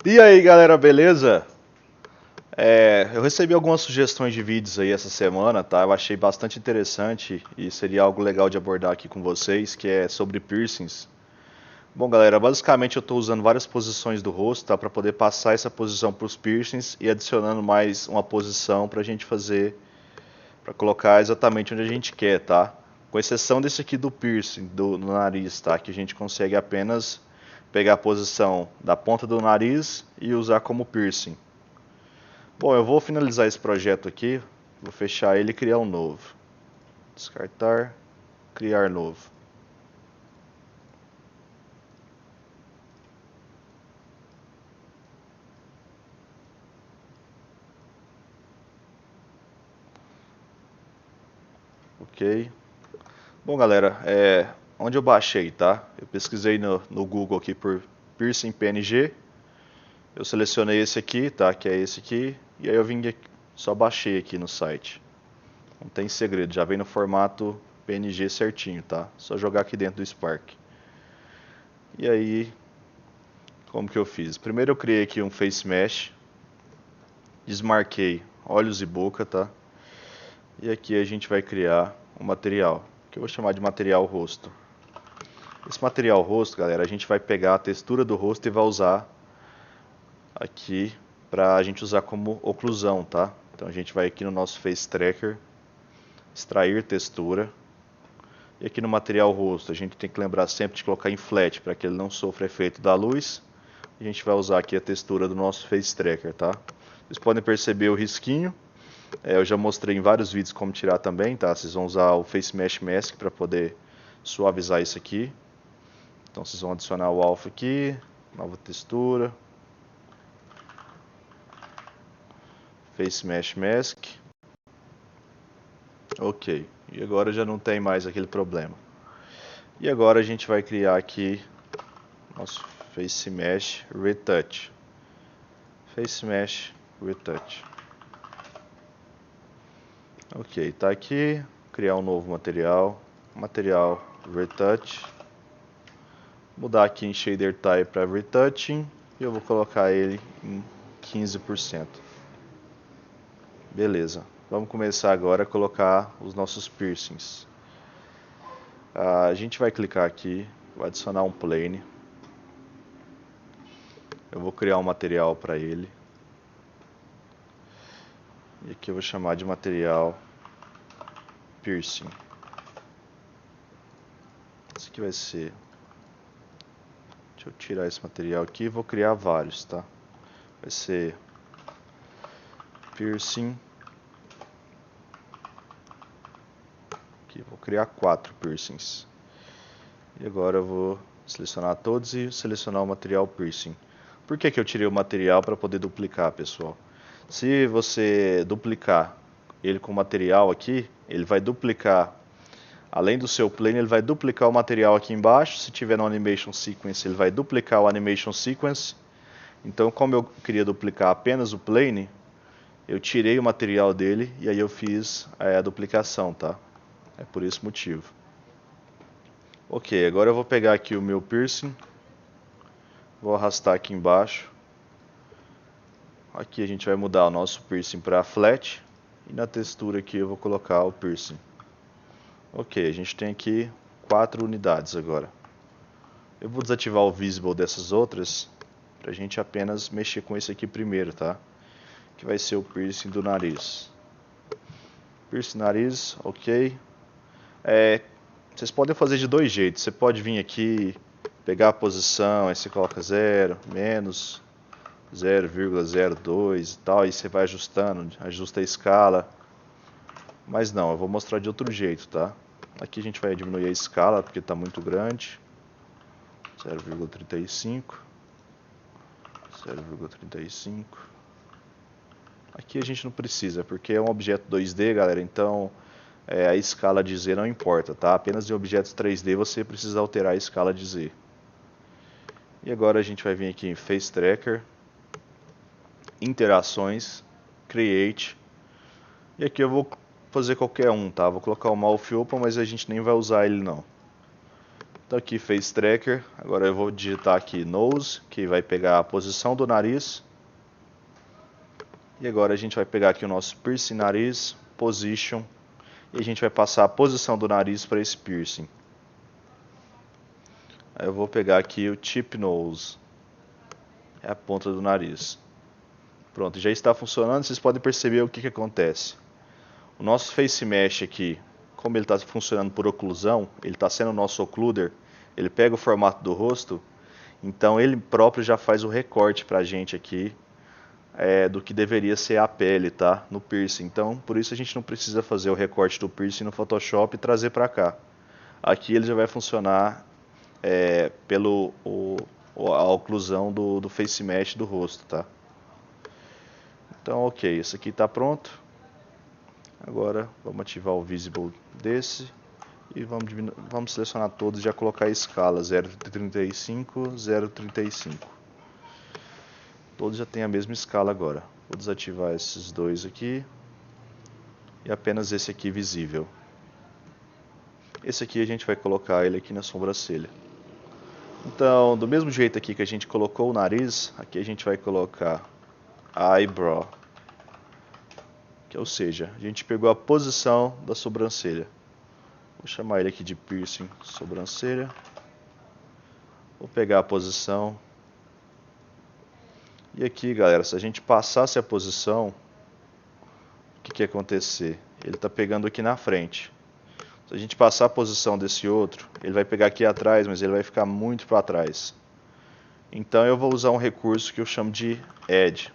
E aí galera, beleza? Eu recebi algumas sugestões de vídeos aí essa semana, tá? Eu achei bastante interessante e seria algo legal de abordar aqui com vocês, que é sobre piercings. Bom galera, basicamente eu estou usando várias posições do rosto, tá? Para poder passar essa posição para os piercings e adicionando mais uma posição para a gente fazer, para colocar exatamente onde a gente quer, tá? Com exceção desse aqui do piercing, no nariz, tá? Que a gente consegue apenas pegar a posição da ponta do nariz e usar como piercing. Bom, eu vou finalizar esse projeto aqui, vou fechar ele e criar um novo. Descartar, criar novo. Ok. Bom, galera, onde eu baixei, tá? Eu pesquisei no Google aqui por piercing PNG. Eu selecionei esse aqui, tá? Que é esse aqui. E aí eu vim aqui, só baixei aqui no site. Não tem segredo, já vem no formato PNG certinho, tá? Só jogar aqui dentro do Spark. E aí, como que eu fiz? Primeiro eu criei aqui um Face Mesh. Desmarquei olhos e boca, tá? E aqui a gente vai criar um material, que eu vou chamar de material rosto. Esse material rosto, galera, a gente vai pegar a textura do rosto e vai usar aqui pra gente usar como oclusão, tá? Então a gente vai aqui no nosso Face Tracker, extrair textura. E aqui no material rosto a gente tem que lembrar sempre de colocar em flat para que ele não sofra efeito da luz. A gente vai usar aqui a textura do nosso Face Tracker, tá? Vocês podem perceber o risquinho. Eu já mostrei em vários vídeos como tirar também, tá? Vocês vão usar o Face Mesh Mask para poder suavizar isso aqui. Então vocês vão adicionar o alpha aqui, nova textura, Face Mesh Mask. Ok, e agora já não tem mais aquele problema. E agora a gente vai criar aqui nosso Face Mesh Retouch. Face Mesh Retouch. Ok, tá aqui. Criar um novo material. Material Retouch. Mudar aqui em Shader Type para Retouching. E eu vou colocar ele em 15%. Beleza. Vamos começar agora a colocar os nossos piercings. A gente vai clicar aqui. Vai adicionar um plane. Eu vou criar um material para ele. E aqui eu vou chamar de material piercing. Esse aqui vai ser... Deixa eu tirar esse material aqui e vou criar vários, tá? Vai ser piercing. Aqui vou criar 4 piercings. E agora eu vou selecionar todos e selecionar o material piercing. Por que eu tirei o material para poder duplicar, pessoal? Se você duplicar ele com o material aqui, ele vai duplicar, além do seu plane, ele vai duplicar o material aqui embaixo. Se tiver no Animation Sequence, ele vai duplicar o Animation Sequence. Então, como eu queria duplicar apenas o plane, eu tirei o material dele e aí eu fiz a duplicação, tá? É por esse motivo. Ok, agora eu vou pegar aqui o meu piercing, vou arrastar aqui embaixo. Aqui a gente vai mudar o nosso piercing para flat e na textura aqui eu vou colocar o piercing. Ok, a gente tem aqui 4 unidades agora. Eu vou desativar o visible dessas outras para a gente apenas mexer com esse aqui primeiro, tá? Que vai ser o piercing do nariz. Piercing nariz, ok. Vocês podem fazer de dois jeitos. Você pode vir aqui, pegar a posição, aí você coloca 0, menos 0,02 e tal, aí você vai ajustando, ajusta a escala. Mas não, eu vou mostrar de outro jeito, tá? Aqui a gente vai diminuir a escala porque está muito grande. 0,35. 0,35. Aqui a gente não precisa, porque é um objeto 2D, galera, então a escala de Z não importa, tá? Apenas em objetos 3D você precisa alterar a escala de Z. E agora a gente vai vir aqui em Face Tracker, Interações, Create. E aqui eu vou fazer qualquer um, tá? Vou colocar o Mouth Open, mas a gente nem vai usar ele não. Então aqui Face Tracker, agora eu vou digitar aqui Nose, que vai pegar a posição do nariz. E agora a gente vai pegar aqui o nosso piercing nariz, Position, e a gente vai passar a posição do nariz para esse piercing. Aí eu vou pegar aqui o Tip Nose, é a ponta do nariz. Pronto, já está funcionando, vocês podem perceber o que acontece. O nosso Face Mesh aqui, como ele está funcionando por oclusão, ele está sendo o nosso occluder, ele pega o formato do rosto, então ele próprio já faz o recorte para a gente aqui do que deveria ser a pele, tá? No piercing. Então, por isso a gente não precisa fazer o recorte do piercing no Photoshop e trazer para cá. Aqui ele já vai funcionar a oclusão do Face Mesh do rosto, tá? Então, ok, esse aqui está pronto. Agora vamos ativar o Visible desse e vamos selecionar todos e já colocar a escala 0,35, 0,35. Todos já têm a mesma escala agora. Vou desativar esses dois aqui e apenas esse aqui visível. Esse aqui a gente vai colocar ele aqui na sobrancelha. Então, do mesmo jeito aqui que a gente colocou o nariz, aqui a gente vai colocar a eyebrow. Ou seja, a gente pegou a posição da sobrancelha. Vou chamar ele aqui de piercing sobrancelha. Vou pegar a posição. E aqui, galera, se a gente passasse a posição, o que ia acontecer? Ele está pegando aqui na frente. Se a gente passar a posição desse outro, ele vai pegar aqui atrás, mas ele vai ficar muito para trás. Então eu vou usar um recurso que eu chamo de Add.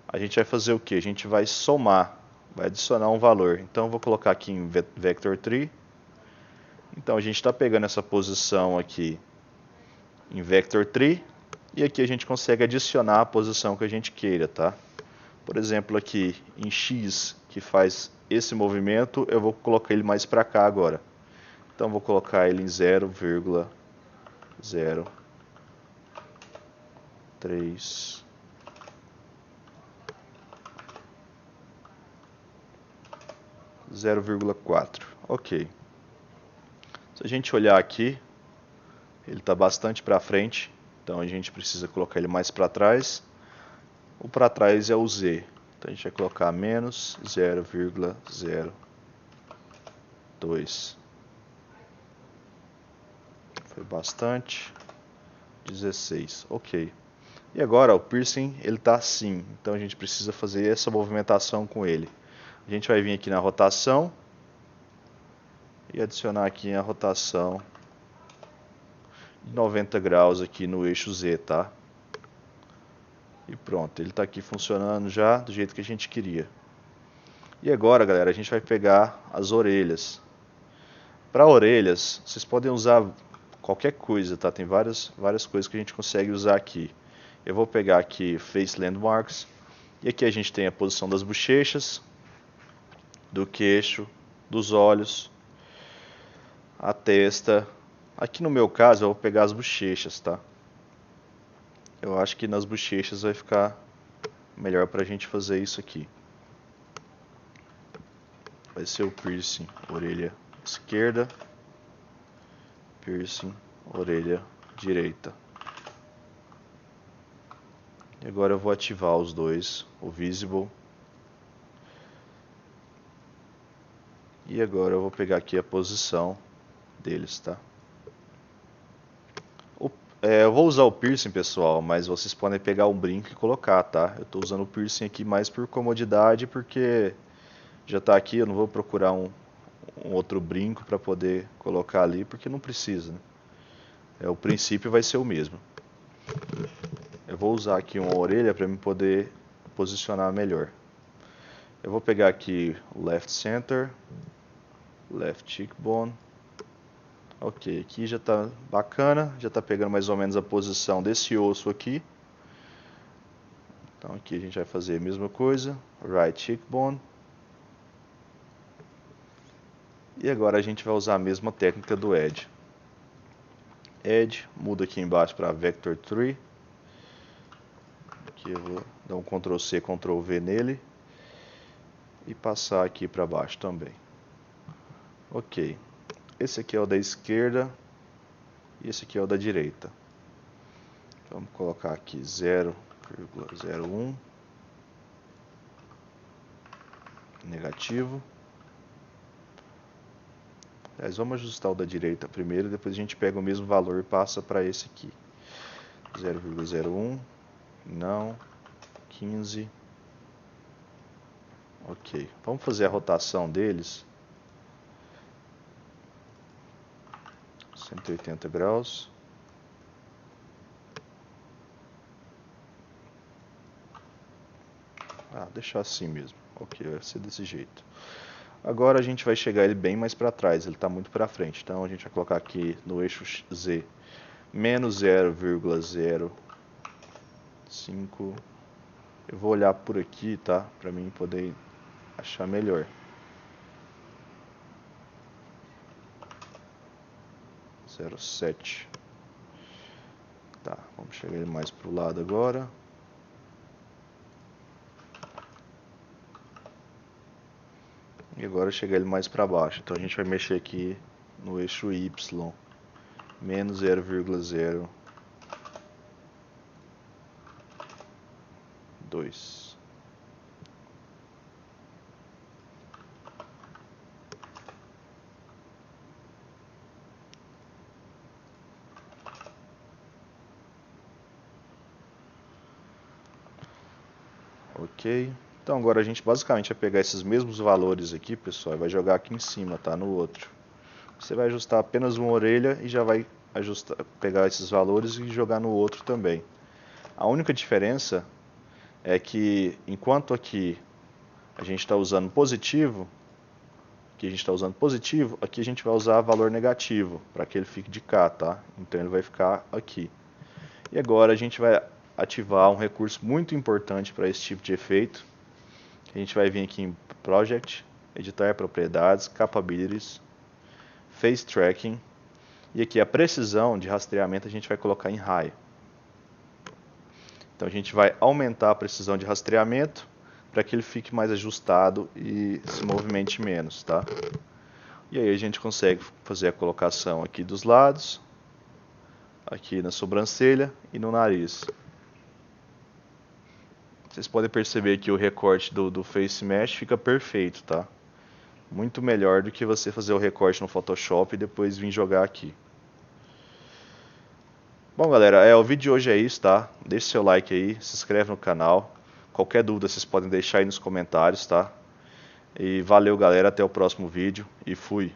A gente vai fazer o que? A gente vai somar, vai adicionar um valor. Então eu vou colocar aqui em Vector Tree. Então a gente está pegando essa posição aqui em Vector Tree. E aqui a gente consegue adicionar a posição que a gente queira, tá? Por exemplo, aqui em X, que faz esse movimento, eu vou colocar ele mais para cá agora. Então vou colocar ele em 0,03. 0,4. Ok. Se a gente olhar aqui, ele está bastante para frente, então a gente precisa colocar ele mais para trás. O para trás é o Z, então a gente vai colocar menos 0,02. Foi bastante. 16. Ok. E agora o piercing ele está assim, então a gente precisa fazer essa movimentação com ele. A gente vai vir aqui na rotação e adicionar aqui a rotação de 90 graus aqui no eixo Z, tá? E pronto, ele está aqui funcionando já do jeito que a gente queria. E agora, galera, a gente vai pegar as orelhas. Para orelhas, vocês podem usar qualquer coisa, tá? Tem várias coisas que a gente consegue usar aqui. Eu vou pegar aqui Face Landmarks. E aqui a gente tem a posição das bochechas, do queixo, dos olhos, a testa. Aqui no meu caso eu vou pegar as bochechas, tá? Eu acho que nas bochechas vai ficar melhor pra gente fazer isso aqui. Vai ser o piercing orelha esquerda, piercing orelha direita. E agora eu vou ativar os dois, o Visible. E agora eu vou pegar aqui a posição deles, tá? Eu vou usar o piercing, pessoal, mas vocês podem pegar um brinco e colocar, tá? Eu estou usando o piercing aqui mais por comodidade, porque já está aqui, eu não vou procurar um outro brinco para poder colocar ali, porque não precisa, né? O princípio vai ser o mesmo. Eu vou usar aqui uma orelha para me poder posicionar melhor. Eu vou pegar aqui o Left Center, Left Cheekbone. Ok, aqui já está bacana, já está pegando mais ou menos a posição desse osso aqui. Então aqui a gente vai fazer a mesma coisa, Right Cheekbone. E agora a gente vai usar a mesma técnica do Edge. Edge, muda aqui embaixo para Vector Tree. Aqui eu vou dar um Ctrl C, Ctrl V nele. E passar aqui para baixo também. Ok. Esse aqui é o da esquerda. e esse aqui é o da direita. Vamos colocar aqui 0,01 negativo. Mas vamos ajustar o da direita primeiro, depois a gente pega o mesmo valor e passa para esse aqui. 0,01, não, 15. Ok, vamos fazer a rotação deles. 180 graus. Deixar assim mesmo. Ok, vai ser desse jeito. Agora a gente vai chegar ele bem mais para trás, ele está muito para frente. Então a gente vai colocar aqui no eixo Z, menos 0,05. Eu vou olhar por aqui, tá? Para mim poder achar melhor. 0,7. Tá, vamos chegar ele mais para o lado agora. E agora chegar ele mais para baixo. Então a gente vai mexer aqui no eixo Y, menos 0,02. Ok. Então agora a gente basicamente vai pegar esses mesmos valores aqui, pessoal, e vai jogar aqui em cima, tá? No outro. Você vai ajustar apenas uma orelha e já vai pegar esses valores e jogar no outro também. A única diferença é que enquanto aqui a gente está usando positivo, aqui a gente vai usar valor negativo para que ele fique de cá, tá? Então ele vai ficar aqui. E agora a gente vai ativar um recurso muito importante para esse tipo de efeito. A gente vai vir aqui em Project, editar propriedades, Capabilities, Face Tracking, e aqui a precisão de rastreamento a gente vai colocar em High. Então a gente vai aumentar a precisão de rastreamento para que ele fique mais ajustado e se movimente menos, tá? E aí a gente consegue fazer a colocação aqui dos lados, aqui na sobrancelha e no nariz. Vocês podem perceber que o recorte do Face Mesh fica perfeito, tá? Muito melhor do que você fazer o recorte no Photoshop e depois vir jogar aqui. Bom, galera, o vídeo de hoje é isso, tá? Deixe seu like aí, se inscreve no canal. Qualquer dúvida vocês podem deixar aí nos comentários, tá? E valeu, galera, até o próximo vídeo e fui!